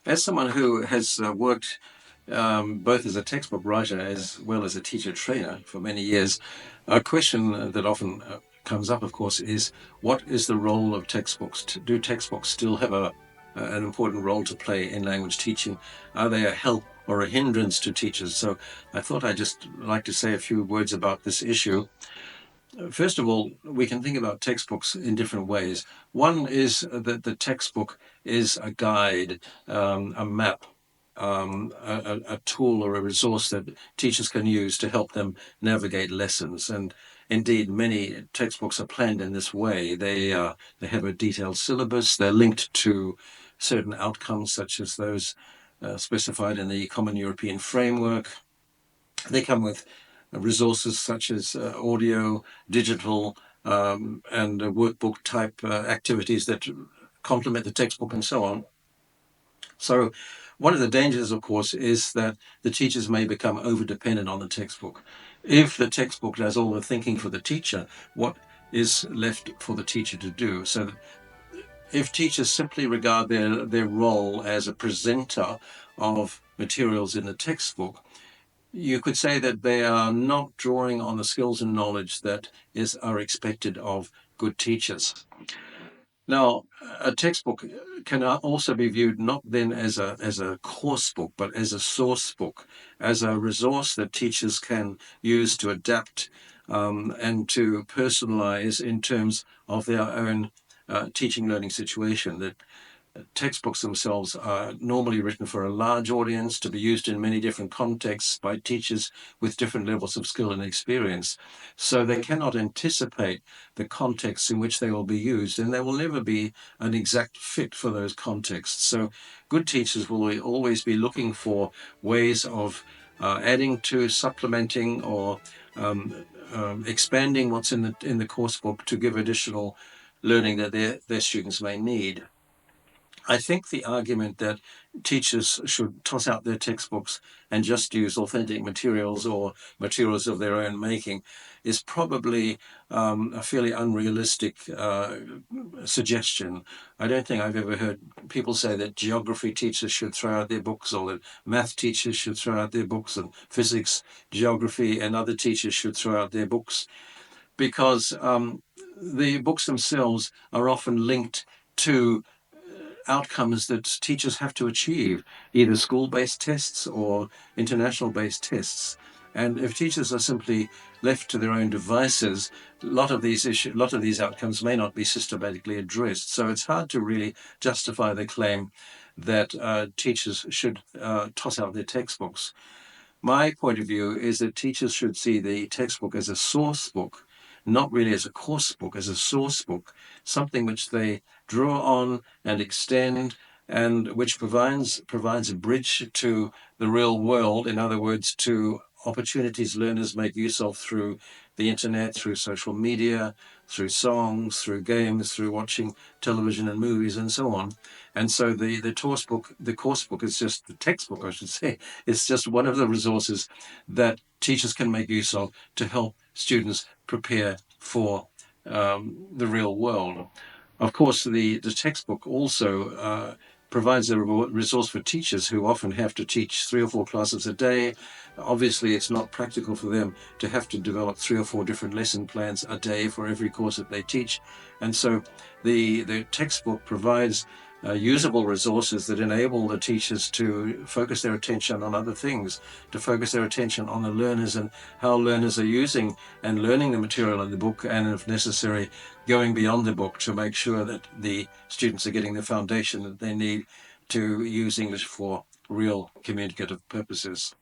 As someone who has worked both as a textbook writer as well as a teacher trainer for many years, a question that often comes up, of course, is what is the role of textbooks? Do textbooks still have an important role to play in language teaching? Are they a help or a hindrance to teachers? So I thought I'd just like to say a few words about this issue. First of all, we can think about textbooks in different ways. One is that the textbook is a guide, a map, a tool or a resource that teachers can use to help them navigate lessons. And indeed, many textbooks are planned in this way. They have a detailed syllabus. They're linked to certain outcomes, such as those specified in the Common European Framework. They come with resources such as audio, digital, and workbook type activities that complement the textbook and so on. So, one of the dangers, of course, is that the teachers may become over dependent on the textbook. If the textbook does all the thinking for the teacher, what is left for the teacher to do? So, if teachers simply regard their role as a presenter of materials in the textbook, you could say that they are not drawing on the skills and knowledge that are expected of good teachers. Now, a textbook can also be viewed not then as a course book, but as a source book, as a resource that teachers can use to adapt and to personalize in terms of their own teaching learning situation. That textbooks themselves are normally written for a large audience to be used in many different contexts by teachers with different levels of skill and experience. So they cannot anticipate the contexts in which they will be used, and they will never be an exact fit for those contexts. So good teachers will always be looking for ways of adding to, supplementing, or expanding what's in the course book to give additional learning that their students may need. I think the argument that teachers should toss out their textbooks and just use authentic materials or materials of their own making is probably a fairly unrealistic suggestion. I don't think I've ever heard people say that geography teachers should throw out their books, or that math teachers should throw out their books, and physics, geography, and other teachers should throw out their books, because the books themselves are often linked to outcomes that teachers have to achieve, either school-based tests or international-based tests. And if teachers are simply left to their own devices, a lot of these outcomes may not be systematically addressed. So it's hard to really justify the claim that teachers should toss out their textbooks. My point of view is that teachers should see the textbook as a source book, not really as a course book, as a source book, something which they draw on and extend, and which provides a bridge to the real world. In other words, to opportunities learners make use of through the internet, through social media, through songs, through games, through watching television and movies, and so on. And so the course book is just the textbook, I should say. It's just one of the resources that teachers can make use of to help students prepare for the real world. Of course, the textbook also provides a resource for teachers who often have to teach 3 or 4 classes a day. Obviously, it's not practical for them to have to develop 3 or 4 different lesson plans a day for every course that they teach. And so the textbook provides usable resources that enable the teachers to focus their attention on other things, to focus their attention on the learners and how learners are using and learning the material in the book, and if necessary, going beyond the book to make sure that the students are getting the foundation that they need to use English for real communicative purposes.